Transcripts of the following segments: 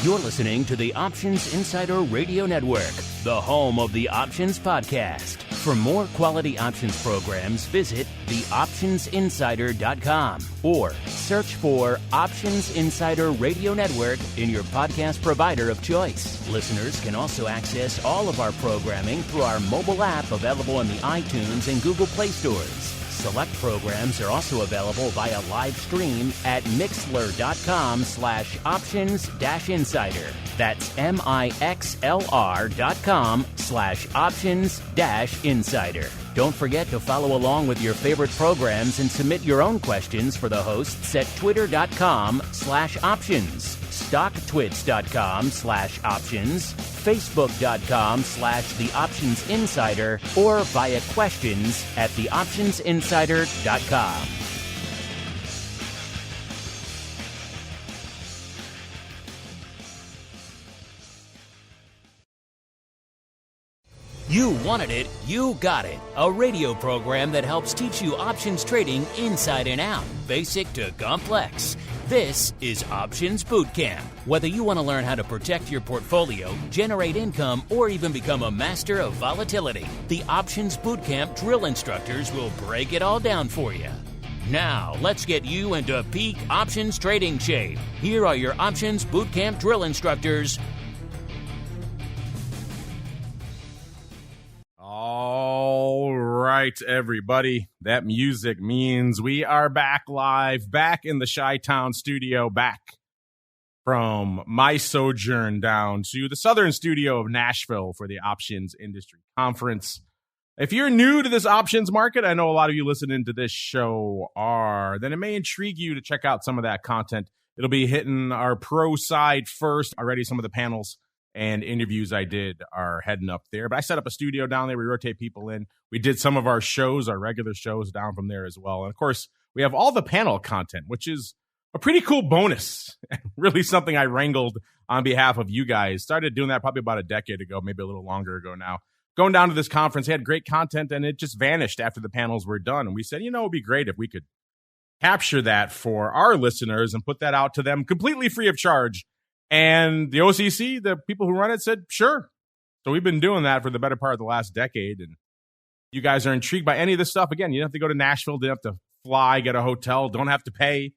You're listening to the Options Insider Radio Network, the home of the Options Podcast. For more quality options programs, visit theoptionsinsider.com or search for Options Insider Radio Network in your podcast provider of choice. Listeners can also access all of our programming through our mobile app available in the iTunes and Google Play stores. Select programs are also available via live stream at mixlr.com/options-insider. That's mixlr.com/options-insider. Don't forget to follow along with your favorite programs and submit your own questions for the hosts at twitter.com/options, stocktwits.com/options, facebook.com/theoptionsinsider, or via questions at theoptionsinsider.com. You wanted it, you got it. A radio program that helps teach you options trading inside and out, basic to complex. This is Options Bootcamp. Whether you want to learn how to protect your portfolio, generate income, or even become a master of volatility, the Options Bootcamp drill instructors will break it all down for you. Now, let's get you into peak options trading shape. Here are your Options Bootcamp drill instructors. All right, everybody. That music means we are back live, back in the Chi-Town studio, back from my sojourn down to the southern studio of Nashville for the Options Industry Conference. If you're new to this options market, I know a lot of you listening to this show are, then it may intrigue you to check out some of that content. It'll be hitting our pro side first. Already some of the panels and interviews I did are heading up there. But I set up a studio down there. We rotate people in. We did some of our shows, our regular shows down from there as well. And, of course, we have all the panel content, which is a pretty cool bonus. Really something I wrangled on behalf of you guys. Started doing that probably about a decade ago, maybe a little longer ago now. Going down to this conference, had great content, and it just vanished after the panels were done. And we said, it would be great if we could capture that for our listeners and put that out to them completely free of charge. And the OCC, the people who run it, said, sure. So we've been doing that for the better part of the last decade. And you guys are intrigued by any of this stuff. Again, you don't have to go to Nashville. You don't have to fly, get a hotel. Don't have to pay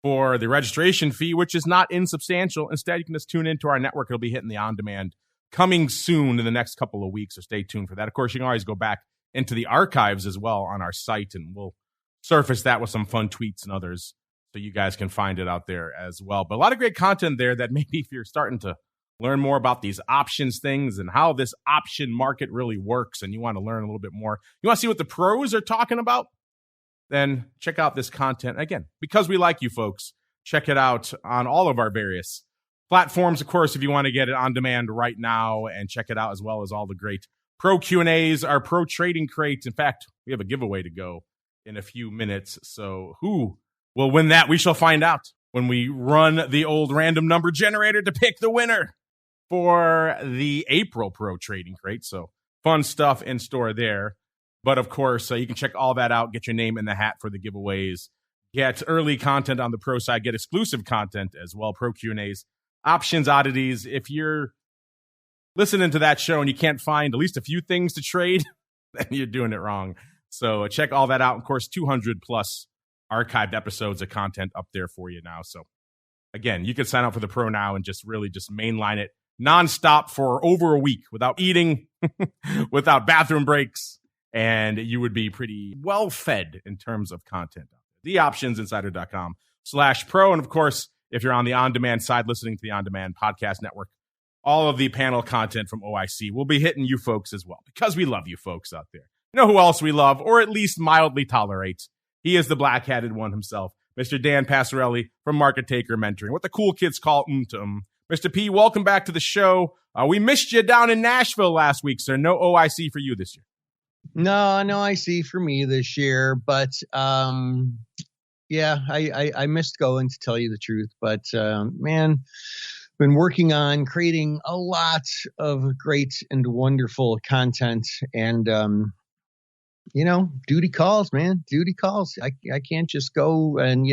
for the registration fee, which is not insubstantial. Instead, you can just tune into our network. It'll be hitting the on-demand coming soon in the next couple of weeks. So stay tuned for that. Of course, you can always go back into the archives as well on our site, and we'll surface that with some fun tweets and others, so you guys can find it out there as well. But a lot of great content there that maybe if you're starting to learn more about these options things and how this option market really works and you want to learn a little bit more, you want to see what the pros are talking about, then check out this content. Again, because we like you folks, check it out on all of our various platforms. Of course, if you want to get it on demand right now and check it out as well as all the great pro Q&As, our pro trading crates. In fact, we have a giveaway to go in a few minutes. So who will win that? We shall find out when we run the old random number generator to pick the winner for the April Pro Trading Crate. So fun stuff in store there. But of course, you can check all that out, get your name in the hat for the giveaways, get early content on the pro side, get exclusive content as well, pro Q&As, options oddities. If you're listening to that show and you can't find at least a few things to trade, then you're doing it wrong. So check all that out. Of course, 200 plus archived episodes of content up there for you now. So again, you can sign up for the pro now and just really just mainline it nonstop for over a week without eating, without bathroom breaks, and you would be pretty well fed in terms of content. theoptionsinsider.com/pro. And of course, if you're on the on-demand side, listening to the on-demand podcast network, all of the panel content from OIC will be hitting you folks as well, because we love you folks out there. You know who else we love, or at least mildly tolerate? He is the black-hatted one himself, Mr. Dan Passarelli from Market Taker Mentoring, what the cool kids call Mr. P, welcome back to the show. We missed you down in Nashville last week, sir. No OIC for you this year. No IC for me this year, but yeah, I missed going, to tell you the truth. But man, been working on creating a lot of great and wonderful content, and duty calls, man. Duty calls. I can't just go and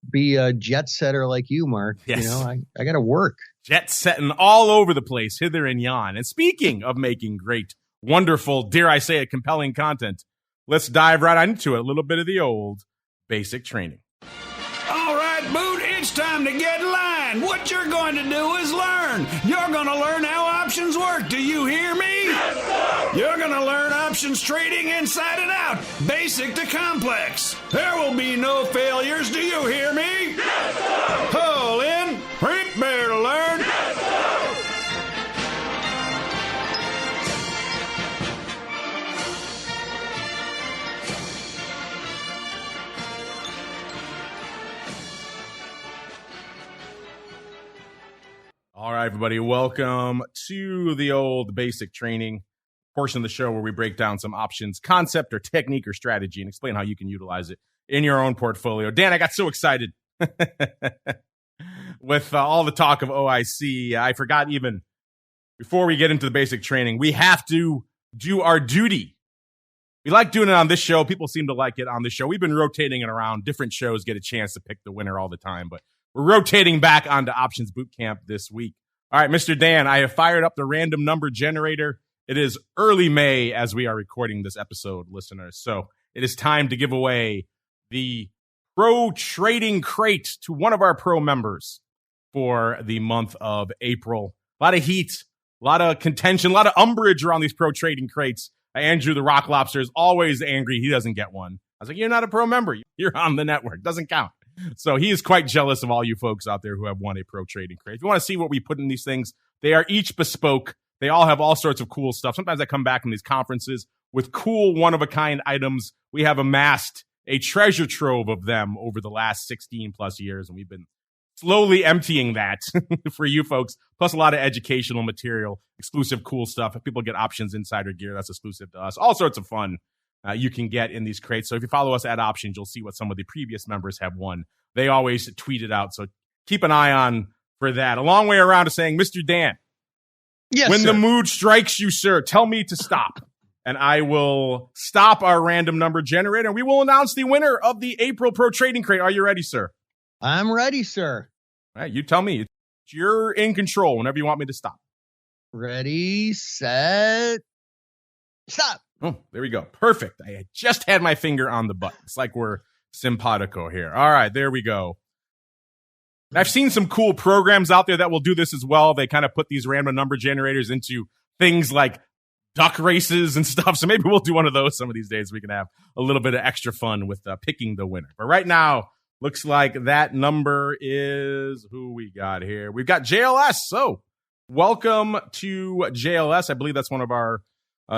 be a jet setter like you, Mark. Yes. You know, I got to work. Jet setting all over the place, hither and yon. And speaking of making great, wonderful, dare I say it, compelling content, let's dive right into it. A little bit of the old basic training. All right, Boot, it's time to get in line. What you're going to do is learn. You're going to learn how options work. Do you hear me? Yes, you're going to learn options trading inside and out, basic to complex. There will be no failures. Do you hear me? Yes, pull in, prepare to learn. All right, everybody, welcome to the old basic training portion of the show where we break down some options, concept or technique or strategy and explain how you can utilize it in your own portfolio. Dan, I got so excited with all the talk of OIC. I forgot even before we get into the basic training, we have to do our duty. We like doing it on this show. People seem to like it on this show. We've been rotating it around. Different shows get a chance to pick the winner all the time, but we're rotating back onto Options Bootcamp this week. All right, Mr. Dan, I have fired up the random number generator. It is early May as we are recording this episode, listeners. So it is time to give away the Pro Trading Crate to one of our pro members for the month of April. A lot of heat, a lot of contention, a lot of umbrage around these Pro Trading Crates. Andrew the Rock Lobster is always angry he doesn't get one. I was like, you're not a pro member. You're on the network. Doesn't count. So he is quite jealous of all you folks out there who have won a Pro Trading Crate. If you want to see what we put in these things, they are each bespoke. They all have all sorts of cool stuff. Sometimes I come back from these conferences with cool one-of-a-kind items. We have amassed a treasure trove of them over the last 16 plus years, and we've been slowly emptying that for you folks, plus a lot of educational material, exclusive cool stuff. If people get Options Insider gear, that's exclusive to us. All sorts of fun you can get in these crates. So if you follow us at Options, you'll see what some of the previous members have won. They always tweet it out, so keep an eye on for that. A long way around to saying, Mr. Dan, yes, when sir. the mood strikes you, sir, tell me to stop. And I will stop our random number generator, and we will announce the winner of the April Pro Trading Crate. Are you ready, sir? I'm ready, sir. All right, you tell me. You're in control whenever you want me to stop. Ready, set, stop. Oh, there we go. Perfect. I just had my finger on the button. It's like we're simpatico here. All right, there we go. I've seen some cool programs out there that will do this as well. They kind of put these random number generators into things like duck races and stuff. So maybe we'll do one of those some of these days. We can have a little bit of extra fun with picking the winner. But right now, looks like that number is who we got here. We've got JLS. So welcome to JLS. I believe that's one of our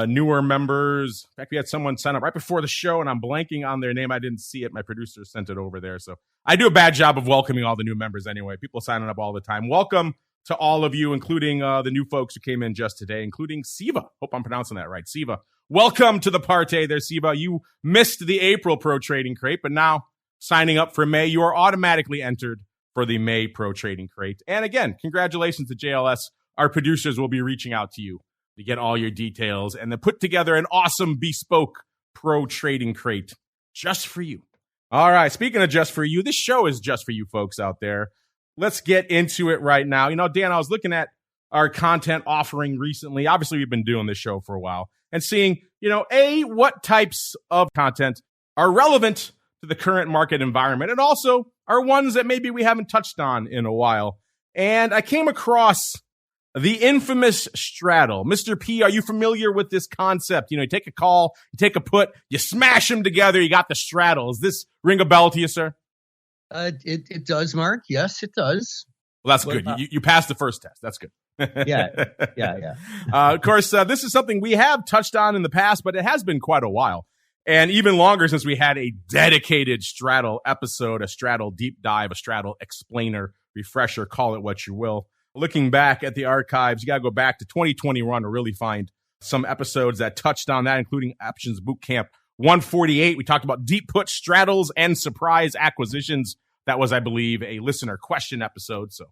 newer members. In fact, we had someone sign up right before the show, and I'm blanking on their name. I didn't see it. My producer sent it over there. So I do a bad job of welcoming all the new members anyway. People signing up all the time. Welcome to all of you, including the new folks who came in just today, including Siva. Hope I'm pronouncing that right. Siva, welcome to the party there, Siva. You missed the April Pro Trading Crate, but now signing up for May, you are automatically entered for the May Pro Trading Crate. And again, congratulations to JLS. Our producers will be reaching out to you to get all your details and then put together an awesome bespoke Pro Trading Crate just for you. All right, speaking of just for you, this show is just for you folks out there. Let's get into it right now. You know, Dan, I was looking at our content offering recently. Obviously, we've been doing this show for a while and seeing, you know, what types of content are relevant to the current market environment and also are ones that maybe we haven't touched on in a while. And I came across the infamous straddle. Mr. P, are you familiar with this concept? You know, you take a call, you take a put, you smash them together, you got the straddle. Does this ring a bell to you, sir? It does, Mark. Yes, it does. Well, that's good. You passed the first test. That's good. Yeah. Of course, this is something we have touched on in the past, but it has been quite a while. And even longer since we had a dedicated straddle episode, a straddle deep dive, a straddle explainer, refresher, call it what you will. Looking back at the archives, you got to go back to 2021 to really find some episodes that touched on that, including Options Bootcamp 148. We talked about deep put, straddles, and surprise acquisitions. That was, I believe, a listener question episode. So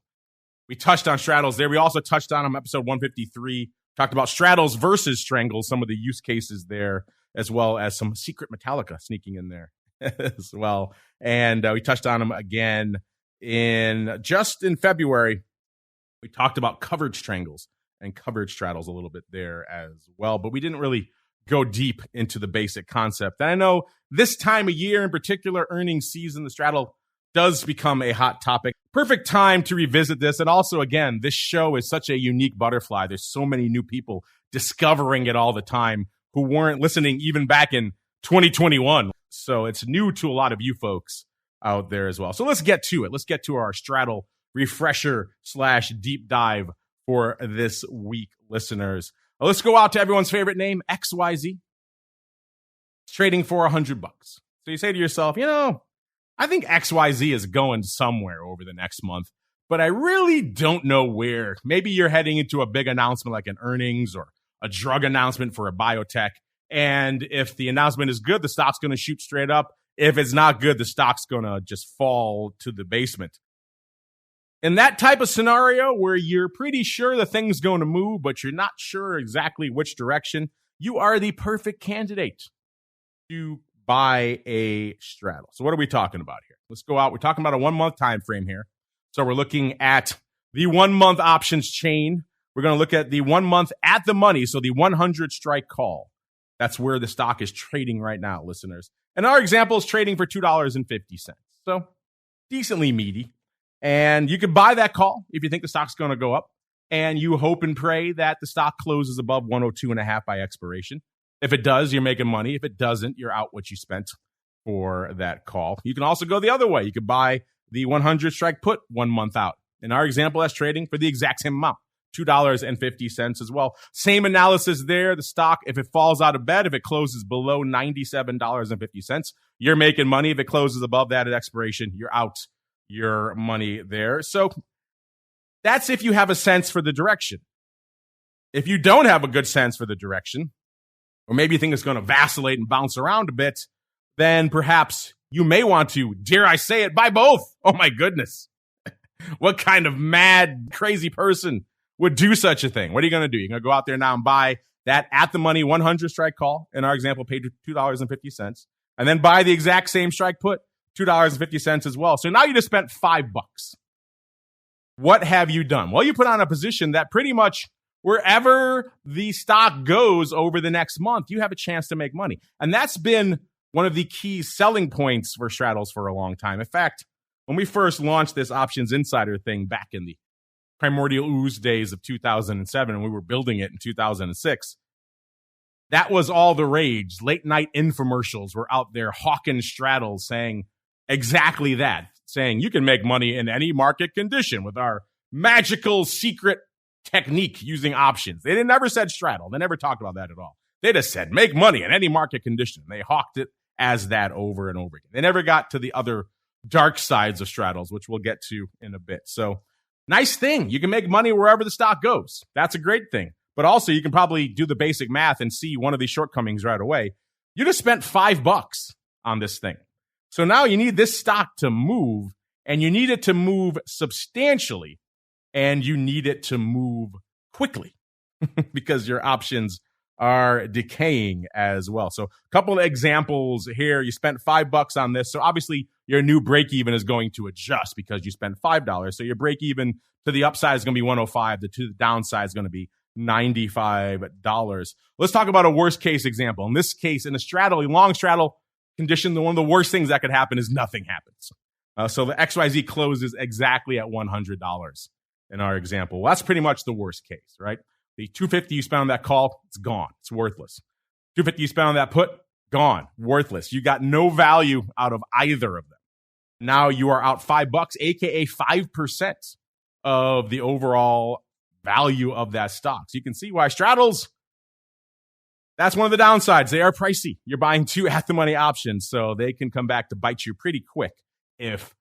we touched on straddles there. We also touched on them episode 153, talked about straddles versus strangles, some of the use cases there, as well as some secret Metallica sneaking in there as well. And we touched on them again in February. We talked about coverage triangles and coverage straddles a little bit there as well, but we didn't really go deep into the basic concept. And I know this time of year in particular, earnings season, the straddle does become a hot topic. Perfect time to revisit this. And also, again, this show is such a unique butterfly. There's so many new people discovering it all the time who weren't listening even back in 2021. So it's new to a lot of you folks out there as well. So let's get to it. Let's get to our straddle refresher / deep dive for this week, listeners. Well, let's go out to everyone's favorite name, XYZ. It's trading for $100. So you say to yourself, I think XYZ is going somewhere over the next month, but I really don't know where. Maybe you're heading into a big announcement like an earnings or a drug announcement for a biotech. And if the announcement is good, the stock's going to shoot straight up. If it's not good, the stock's going to just fall to the basement. In that type of scenario where you're pretty sure the thing's going to move, but you're not sure exactly which direction, you are the perfect candidate to buy a straddle. So what are we talking about here? Let's go out. We're talking about a 1 month time frame here. So we're looking at the 1 month options chain. We're going to look at the 1 month at the money. So the 100 strike call. That's where the stock is trading right now, listeners. And our example is trading for $2.50. So decently meaty. And you can buy that call if you think the stock's going to go up. And you hope and pray that the stock closes above 102.5 by expiration. If it does, you're making money. If it doesn't, you're out what you spent for that call. You can also go the other way. You could buy the 100 strike put 1 month out. In our example, that's trading for the exact same amount, $2.50 as well. Same analysis there. The stock, if it falls out of bed, if it closes below $97.50, you're making money. If it closes above that at expiration, you're out your money there. So that's if you have a sense for the direction. If you don't have a good sense for the direction, or maybe you think it's going to vacillate and bounce around a bit, then perhaps you may want to, dare I say it, buy both. Oh my goodness. What kind of mad, crazy person would do such a thing? What are you going to do? You're going to go out there now and buy that at the money 100 strike call. In our example, paid $2.50. And then buy the exact same strike put, $2.50 as well. So now you just spent $5. What have you done? Well, you put on a position that pretty much wherever the stock goes over the next month, you have a chance to make money. And that's been one of the key selling points for straddles for a long time. In fact, when we first launched this Options Insider thing back in the primordial ooze days of 2007, and we were building it in 2006, that was all the rage. Late night infomercials were out there hawking straddles saying exactly that, saying you can make money in any market condition with our magical secret technique using options. They never said straddle. They never talked about that at all. They just said make money in any market condition. They hawked it as that over and over again. They never got to the other dark sides of straddles, which we'll get to in a bit. So nice thing. You can make money wherever the stock goes. That's a great thing. But also you can probably do the basic math and see one of these shortcomings right away. You just spent $5 on this thing. So now you need this stock to move, and you need it to move substantially, and you need it to move quickly because your options are decaying as well. So a couple of examples here. You spent $5 on this. So obviously your new break even is going to adjust because you spent $5. So your break even to the upside is going to be 105. To the downside is going to be $95. Let's talk about a worst case example. In this case, in a straddle, a long straddle condition, one of the worst things that could happen is nothing happens. So the XYZ closes exactly at $100 in our example. Well, that's pretty much the worst case, right? The $250 you spent on that call, it's gone. It's worthless. $250 you spent on that put, gone. Worthless. You got no value out of either of them. Now you are out $5, aka 5% of the overall value of that stock. So you can see why straddles, that's one of the downsides. They are pricey. You're buying two at the money options, so they can come back to bite you pretty quick if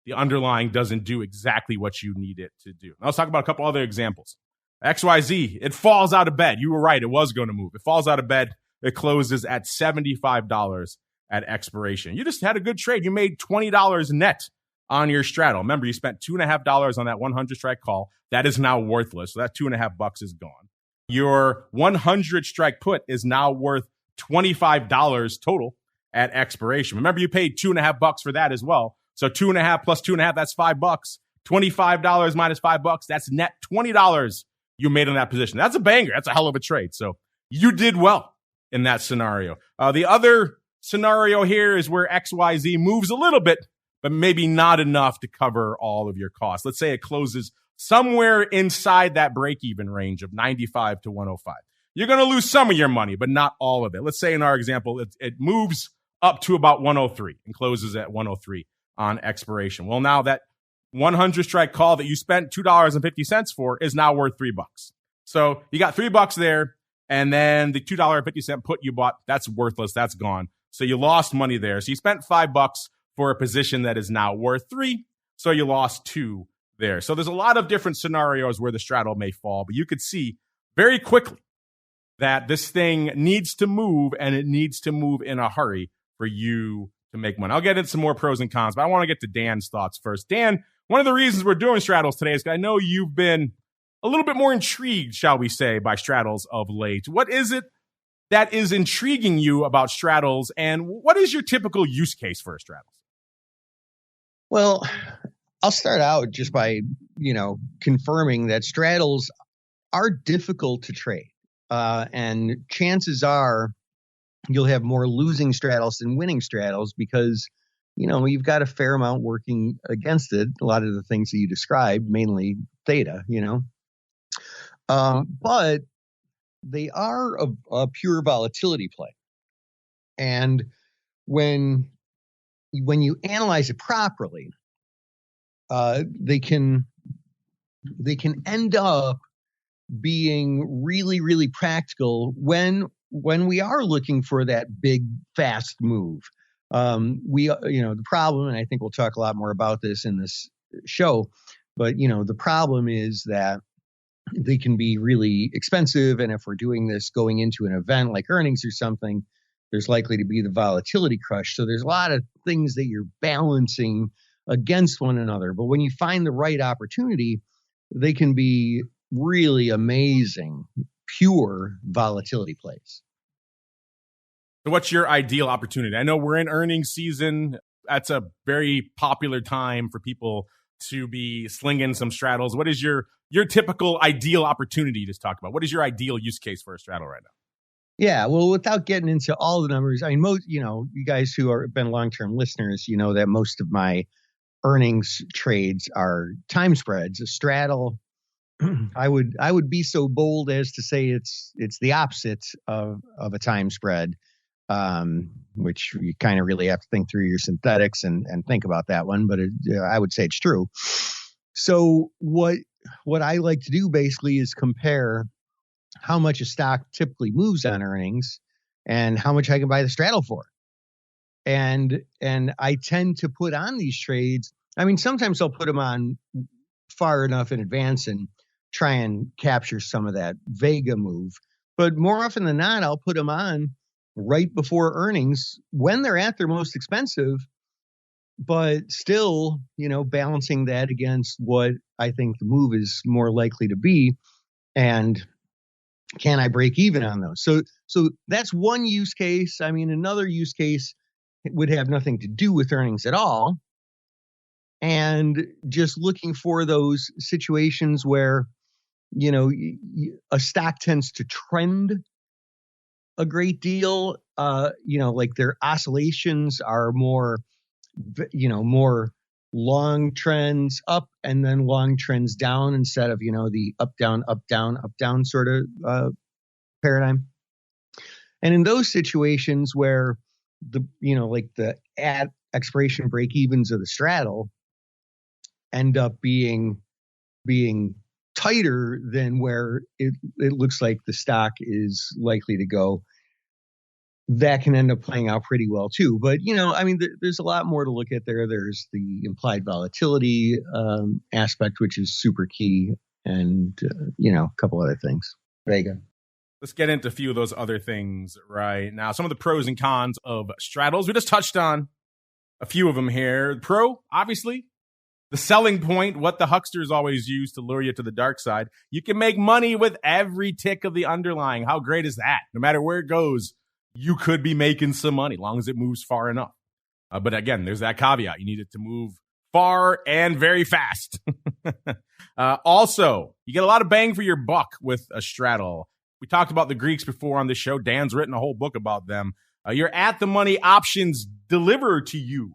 the underlying doesn't do exactly what you need it to do. Now let's talk about a couple other examples. XYZ, it falls out of bed. You were right. It was going to move. It falls out of bed. It closes at $75 at expiration. You just had a good trade. You made $20 net on your straddle. Remember, you spent $2.50 on that 100 strike call. That is now worthless. So that $2.50 is gone. Your 100 strike put is now worth $25 total at expiration. Remember, you paid $2.50 for that as well. So 2.5 plus 2.5, that's $5. $25 minus $5, that's net $20 you made on that position. That's a banger. That's a hell of a trade. So you did well in that scenario. The other scenario here is where XYZ moves a little bit, but maybe not enough to cover all of your costs. Let's say it closes somewhere inside that break-even range of 95 to 105. You're going to lose some of your money, but not all of it. Let's say in our example, it moves up to about 103 and closes at 103 on expiration. Well, now that 100 strike call that you spent $2.50 for is now worth $3. So you got $3 there, and then the $2.50 put you bought, that's worthless. That's gone. So you lost money there. So you spent $5 for a position that is now worth $3. So you lost $2 there. So there's a lot of different scenarios where the straddle may fall, but you could see very quickly that this thing needs to move, and it needs to move in a hurry for you to make money. I'll get into some more pros and cons, but I want to get to Dan's thoughts first. Dan, one of the reasons we're doing straddles today is I know you've been a little bit more intrigued, shall we say, by straddles of late. What is it that is intriguing you about straddles, and what is your typical use case for a straddle? Well, I'll start out just by, confirming that straddles are difficult to trade. And chances are you'll have more losing straddles than winning straddles because, you've got a fair amount working against it. A lot of the things that you described, mainly theta, but they are a pure volatility play. And when you analyze it properly, they can end up being really, really practical when we are looking for that big, fast move. The problem, and I think we'll talk a lot more about this in this show, but the problem is that they can be really expensive. And if we're doing this going into an event like earnings or something, there's likely to be the volatility crush. So there's a lot of things that you're balancing against one another. But when you find the right opportunity, they can be really amazing, pure volatility plays. So what's your ideal opportunity? I know we're in earnings season. That's a very popular time for people to be slinging some straddles. What is your typical ideal opportunity to talk about? What is your ideal use case for a straddle right now? Yeah, well, without getting into all the numbers, I mean, you guys who have been long-term listeners, that most of my earnings trades are time spreads. A straddle, I would be so bold as to say it's the opposite of a time spread, which you kind of really have to think through your synthetics and think about that one. But I would say it's true. So what I like to do basically is compare how much a stock typically moves on earnings and how much I can buy the straddle for. And I tend to put on these trades. I mean, sometimes I'll put them on far enough in advance and try and capture some of that Vega move. But more often than not, I'll put them on right before earnings when they're at their most expensive, but still, balancing that against what I think the move is more likely to be. And can I break even on those? So that's one use case. I mean, another use case would have nothing to do with earnings at all. And just looking for those situations where, a stock tends to trend a great deal, like their oscillations are more long trends up and then long trends down instead of, the up, down sort of paradigm. And in those situations where the at expiration break evens of the straddle end up being tighter than where it looks like the stock is likely to go, that can end up playing out pretty well too. But, there's a lot more to look at there. There's the implied volatility aspect, which is super key, and, a couple other things. Vega. Let's get into a few of those other things right now. Some of the pros and cons of straddles. We just touched on a few of them here. Pro, obviously, the selling point, what the hucksters always use to lure you to the dark side. You can make money with every tick of the underlying. How great is that? No matter where it goes, you could be making some money as long as it moves far enough. But again, there's that caveat. You need it to move far and very fast. Also, you get a lot of bang for your buck with a straddle. We talked about the Greeks before on the show. Dan's written a whole book about them. Your at-the-money options deliver to you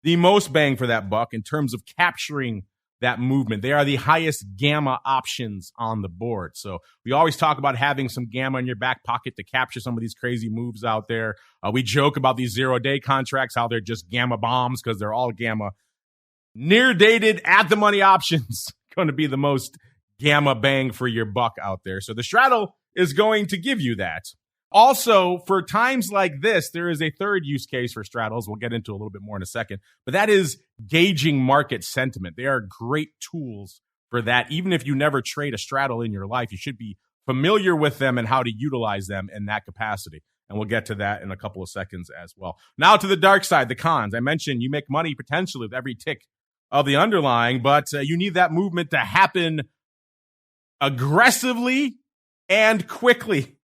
the most bang for that buck in terms of capturing that movement. They are the highest gamma options on the board. So we always talk about having some gamma in your back pocket to capture some of these crazy moves out there. We joke about these 0-day contracts, how they're just gamma bombs because they're all gamma. Near-dated at-the-money options going to be the most gamma bang for your buck out there. So the straddle is going to give you that. Also, for times like this, there is a third use case for straddles. We'll get into a little bit more in a second, but that is gauging market sentiment. They are great tools for that. Even if you never trade a straddle in your life, you should be familiar with them and how to utilize them in that capacity. And we'll get to that in a couple of seconds as well. Now to the dark side, the cons. I mentioned you make money potentially with every tick of the underlying, but you need that movement to happen aggressively and quickly.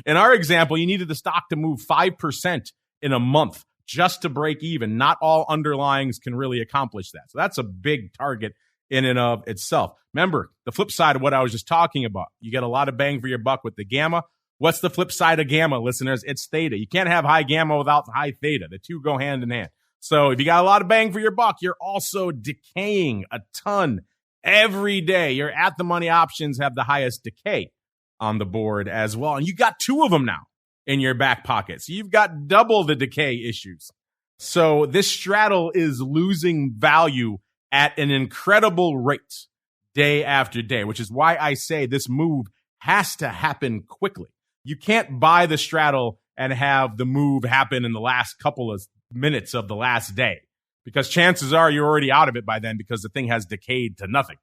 In our example, you needed the stock to move 5% in a month just to break even. Not all underlyings can really accomplish that. So that's a big target in and of itself. Remember, the flip side of what I was just talking about. You get a lot of bang for your buck with the gamma. What's the flip side of gamma, listeners? It's theta. You can't have high gamma without high theta. The two go hand in hand. So if you got a lot of bang for your buck, you're also decaying a ton every day. Your at-the-money options have the highest decay on the board as well. And you got two of them now in your back pocket. So you've got double the decay issues. So this straddle is losing value at an incredible rate day after day, which is why I say this move has to happen quickly. You can't buy the straddle and have the move happen in the last couple of minutes of the last day, because chances are you're already out of it by then because the thing has decayed to nothing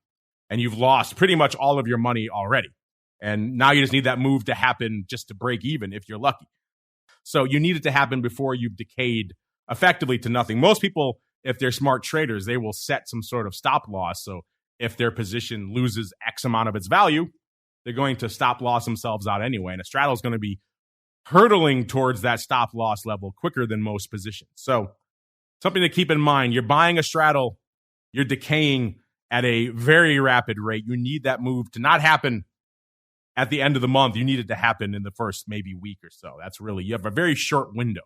and you've lost pretty much all of your money already. And now you just need that move to happen just to break even if you're lucky. So you need it to happen before you've decayed effectively to nothing. Most people, if they're smart traders, they will set some sort of stop loss. So if their position loses X amount of its value, they're going to stop loss themselves out anyway. And a straddle is going to be hurtling towards that stop loss level quicker than most positions. So something to keep in mind, you're buying a straddle, you're decaying at a very rapid rate. You need that move to not happen at the end of the month. You need it to happen in the first maybe week or so. That's really, you have a very short window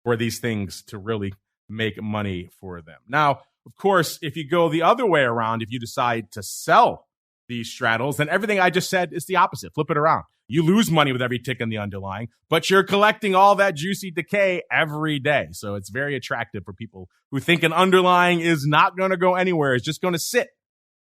for these things to really make money for them. Now, of course, if you go the other way around, if you decide to sell these straddles, then everything I just said is the opposite. Flip it around. You lose money with every tick in the underlying, but you're collecting all that juicy decay every day. So it's very attractive for people who think an underlying is not going to go anywhere. It's just going to sit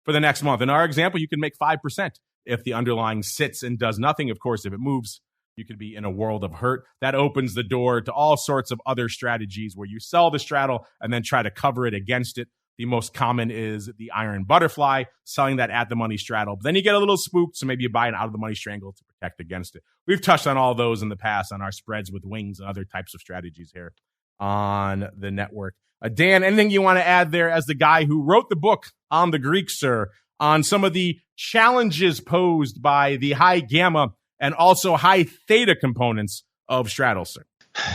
for the next month. In our example, you can make 5% if the underlying sits and does nothing. Of course, if it moves, you could be in a world of hurt. That opens the door to all sorts of other strategies where you sell the straddle and then try to cover it against it. The most common is the iron butterfly, selling that at the money straddle. But then you get a little spooked, so maybe you buy an out of the money strangle to protect against it. We've touched on all those in the past on our spreads with wings and other types of strategies here on the network. Dan, anything you want to add there as the guy who wrote the book on the Greeks, sir, on some of the challenges posed by the high gamma and also high theta components of straddles, sir?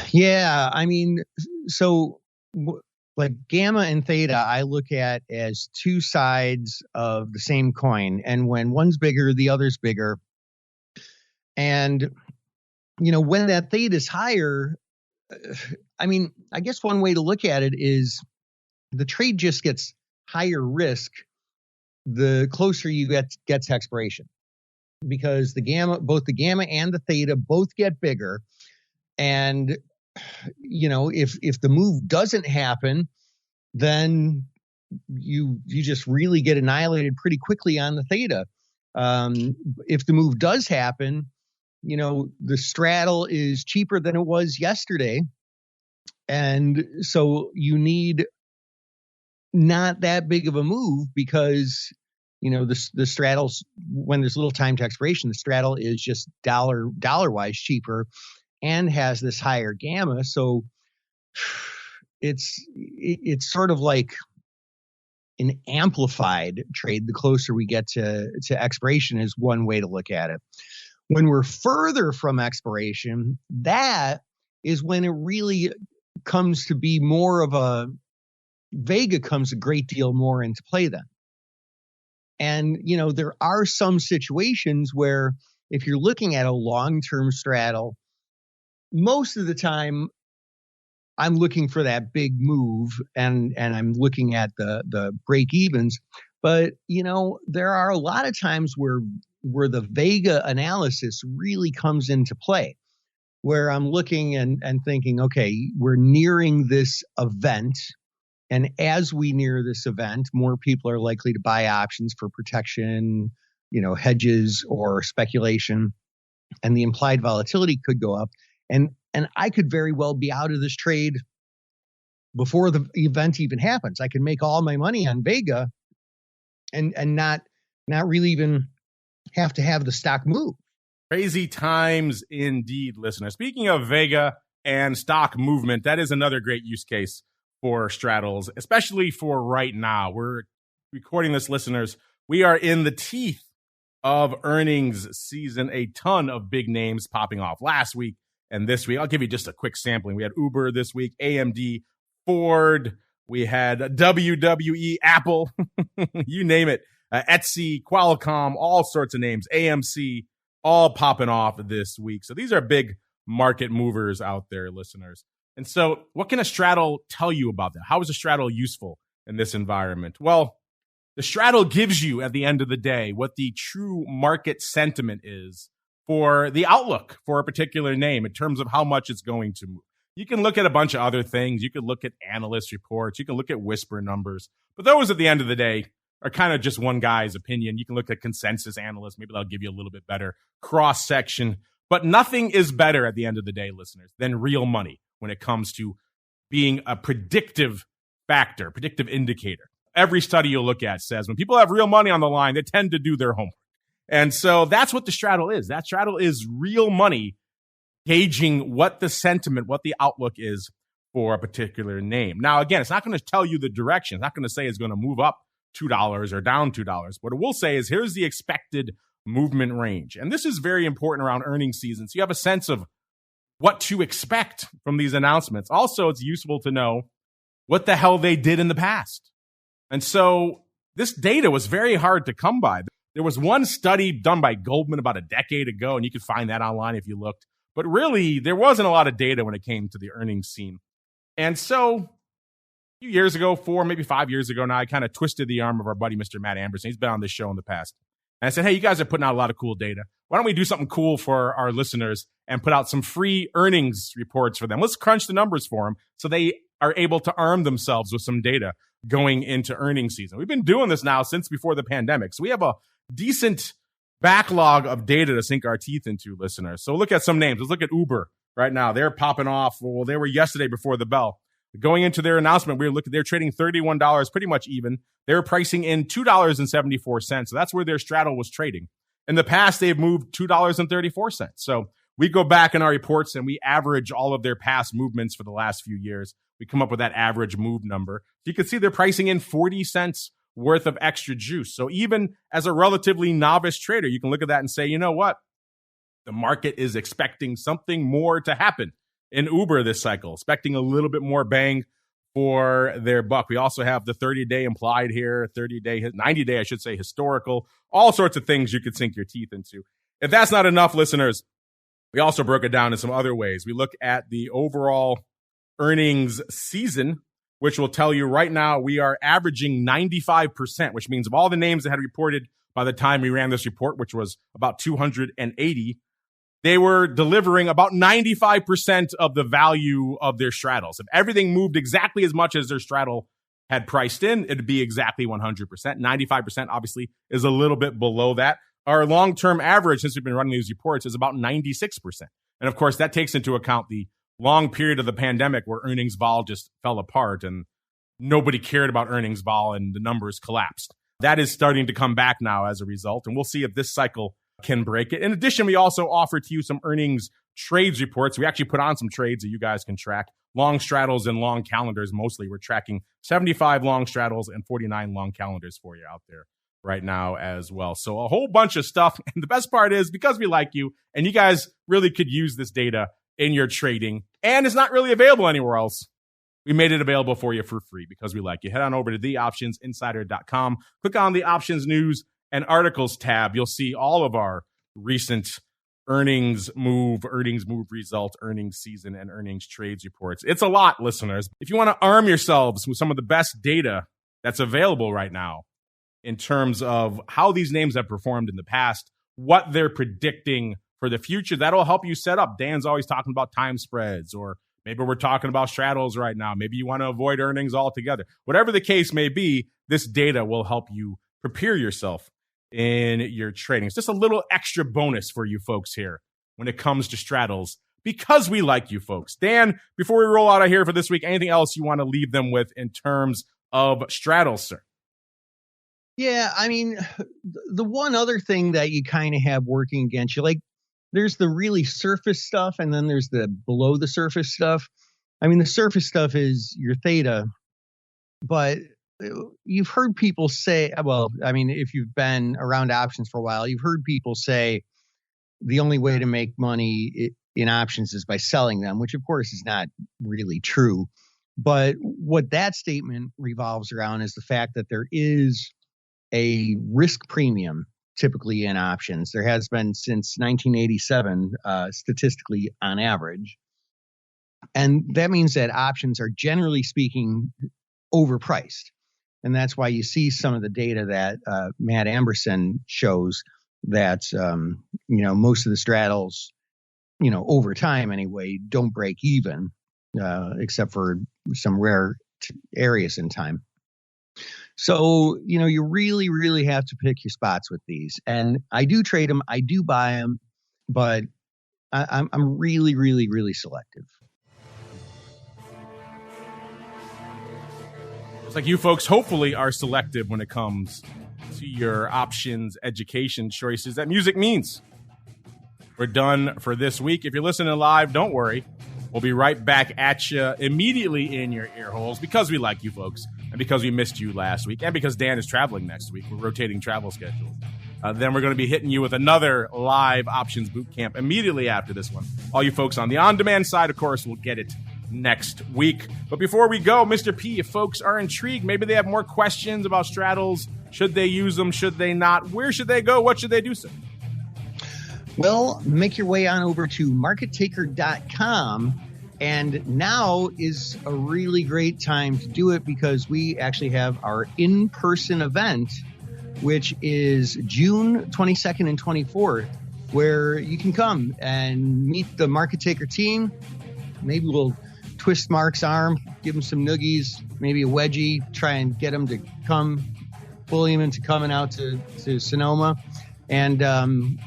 Yeah, I mean, so like gamma and theta, I look at as two sides of the same coin. And when one's bigger, the other's bigger. And, you know, when that theta is higher, I mean, I guess one way to look at it is the trade just gets higher risk the closer you get to expiration, because both the gamma and the theta both get bigger. And, you know, if the move doesn't happen, then you just really get annihilated pretty quickly on the theta. If the move does happen, you know, the straddle is cheaper than it was yesterday. And so you need not that big of a move, because, you know, the straddles, when there's little time to expiration, the straddle is just dollar wise cheaper and has this higher gamma. So it's sort of like an amplified trade the closer we get to expiration, is one way to look at it. When we're further from expiration, that is when it really comes to be more of a Vega comes a great deal more into play then. And, there are some situations where if you're looking at a long-term straddle, most of the time I'm looking for that big move and I'm looking at the break evens. But, there are a lot of times where the Vega analysis really comes into play, where I'm looking and thinking, okay, we're nearing this event. And as we near this event, more people are likely to buy options for protection, hedges or speculation, and the implied volatility could go up. And I could very well be out of this trade before the event even happens. I can make all my money on Vega and not really even have to have the stock move. Crazy times indeed, listener. Speaking of Vega and stock movement, that is another great use case for straddles, especially for right now. We're recording this, listeners. We are in the teeth of earnings season. A ton of big names popping off last week and this week. I'll give you just a quick sampling. We had Uber this week, AMD, Ford. We had WWE, Apple, you name it, Etsy, Qualcomm, all sorts of names, AMC, all popping off this week. So these are big market movers out there, listeners. And so what can a straddle tell you about that? How is a straddle useful in this environment? Well, the straddle gives you, at the end of the day, what the true market sentiment is for the outlook for a particular name in terms of how much it's going to move. You can look at a bunch of other things. You can look at analyst reports. You can look at whisper numbers. But those, at the end of the day, are kind of just one guy's opinion. You can look at consensus analysts. Maybe they'll give you a little bit better cross-section. But nothing is better, at the end of the day, listeners, than real money when it comes to being a predictive factor, predictive indicator. Every study you'll look at says when people have real money on the line, they tend to do their homework. And so that's what the straddle is. That straddle is real money gauging what the sentiment, what the outlook is for a particular name. Now, again, it's not going to tell you the direction. It's not going to say it's going to move up $2 or down $2. What it will say is here's the expected movement range. And this is very important around earnings season. So you have a sense of what to expect from these announcements. Also, it's useful to know what the hell they did in the past. And so this data was very hard to come by. There was one study done by Goldman about a decade ago, and you could find that online if you looked. But really, there wasn't a lot of data when it came to the earnings scene. And so a few years ago, 4, maybe 5 years ago now, I kind of twisted the arm of our buddy, Mr. Matt Anderson. He's been on this show in the past. And I said, hey, you guys are putting out a lot of cool data. Why don't we do something cool for our listeners and put out some free earnings reports for them? Let's crunch the numbers for them so they are able to arm themselves with some data going into earnings season. We've been doing this now since before the pandemic. So we have a decent backlog of data to sink our teeth into, listeners. So look at some names. Let's look at Uber right now. They're popping off. Well, they were yesterday before the bell. Going into their announcement, they're trading $31, pretty much even. They were pricing in $2.74. So that's where their straddle was trading. In the past, they've moved $2.34. So we go back in our reports and we average all of their past movements for the last few years. We come up with that average move number. So you can see they're pricing in 40 cents worth of extra juice. So even as a relatively novice trader, you can look at that and say, you know what? The market is expecting something more to happen in Uber this cycle, expecting a little bit more bang for their buck. We also have the 30-day implied here, 90-day, I should say, historical, all sorts of things you could sink your teeth into. If that's not enough, listeners, we also broke it down in some other ways. We look at the overall earnings season, which will tell you right now we are averaging 95%, which means of all the names that had reported by the time we ran this report, which was about 280, they were delivering about 95% of the value of their straddles. If everything moved exactly as much as their straddle had priced in, it'd be exactly 100%. 95% obviously is a little bit below that. Our long-term average, since we've been running these reports, is about 96%. And of course, that takes into account the long period of the pandemic where earnings vol just fell apart and nobody cared about earnings vol and the numbers collapsed. That is starting to come back now as a result, and we'll see if this cycle can break it. In addition, we also offer to you some earnings trades reports. We actually put on some trades that you guys can track. Long straddles and long calendars mostly. We're tracking 75 long straddles and 49 long calendars for you out there. right now as well. So a whole bunch of stuff. And the best part is because we like you and you guys really could use this data in your trading and it's not really available anywhere else. We made it available for you for free because we like you. Head on over to theoptionsinsider.com. Click on the options news and articles tab. You'll see all of our recent earnings move result, earnings season, and earnings trades reports. It's a lot, listeners. If you want to arm yourselves with some of the best data that's available right now in terms of how these names have performed in the past, what they're predicting for the future, that'll help you set up. Dan's always talking about time spreads, or maybe we're talking about straddles right now. Maybe you want to avoid earnings altogether. Whatever the case may be, this data will help you prepare yourself in your trading. It's just a little extra bonus for you folks here when it comes to straddles because we like you folks. Dan, before we roll out of here for this week, anything else you want to leave them with in terms of straddles, sir? Yeah, I mean, the one other thing that you kind of have working against you, like there's the really surface stuff and then there's the below the surface stuff. I mean, the surface stuff is your theta, but you've heard people say, well, I mean, if you've been around options for a while, you've heard people say the only way to make money in options is by selling them, which of course is not really true. But what that statement revolves around is the fact that there is a risk premium typically in options. There has been since 1987, statistically on average. And that means that options are generally speaking overpriced. And that's why you see some of the data that Matt Amberson shows that, most of the straddles, over time anyway, don't break even, except for some rare areas in time. So, you really, really have to pick your spots with these. And I do trade them. I do buy them, but I'm really, really, really selective. It's like you folks hopefully are selective when it comes to your options education choices. That music means we're done for this week. If you're listening live, don't worry. We'll be right back at you immediately in your ear holes because we like you folks and because we missed you last week and because Dan is traveling next week. We're rotating travel schedules. Then we're going to be hitting you with another live options boot camp immediately after this one. All you folks on the on-demand side, of course, will get it next week. But before we go, Mr. P, if folks are intrigued, maybe they have more questions about straddles, should they use them, should they not, where should they go, what should they do, sir? Well, make your way on over to markettaker.com, and now is a really great time to do it because we actually have our in-person event, which is June 22nd and 24th, where you can come and meet the Market Taker team. Maybe we'll twist Mark's arm, give him some noogies, maybe a wedgie, try and get him to come, bully him into coming out to Sonoma. And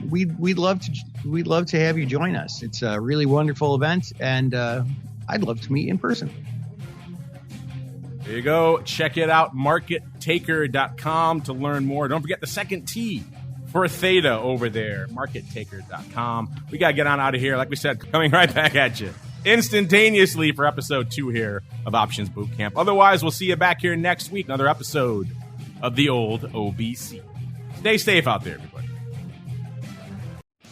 we'd love to have you join us. It's a really wonderful event, and I'd love to meet in person. There you go. Check it out, markettaker.com to learn more. Don't forget the second T for Theta over there, markettaker.com. We got to get on out of here. Like we said, coming right back at you instantaneously for episode 2 here of Options Bootcamp. Otherwise, we'll see you back here next week, another episode of the old OBC. Stay safe out there, everybody.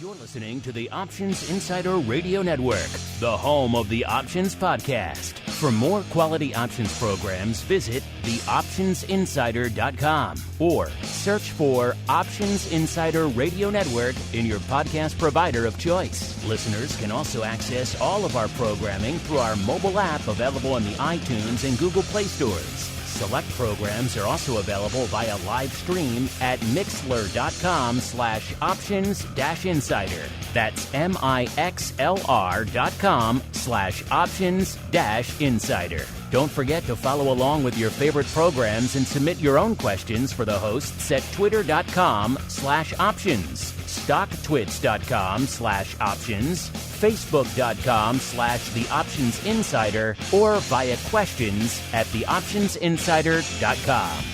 You're listening to the Options Insider Radio Network, the home of the Options Podcast. For more quality options programs, visit theoptionsinsider.com or search for Options Insider Radio Network in your podcast provider of choice. Listeners can also access all of our programming through our mobile app available in the iTunes and Google Play stores. Select programs are also available via live stream at mixlr.com/options-insider. That's mixlr.com/options-insider. Don't forget to follow along with your favorite programs and submit your own questions for the hosts at twitter.com/options, stocktwits.com/options, facebook.com/theoptionsinsider, or via questions at theoptionsinsider.com.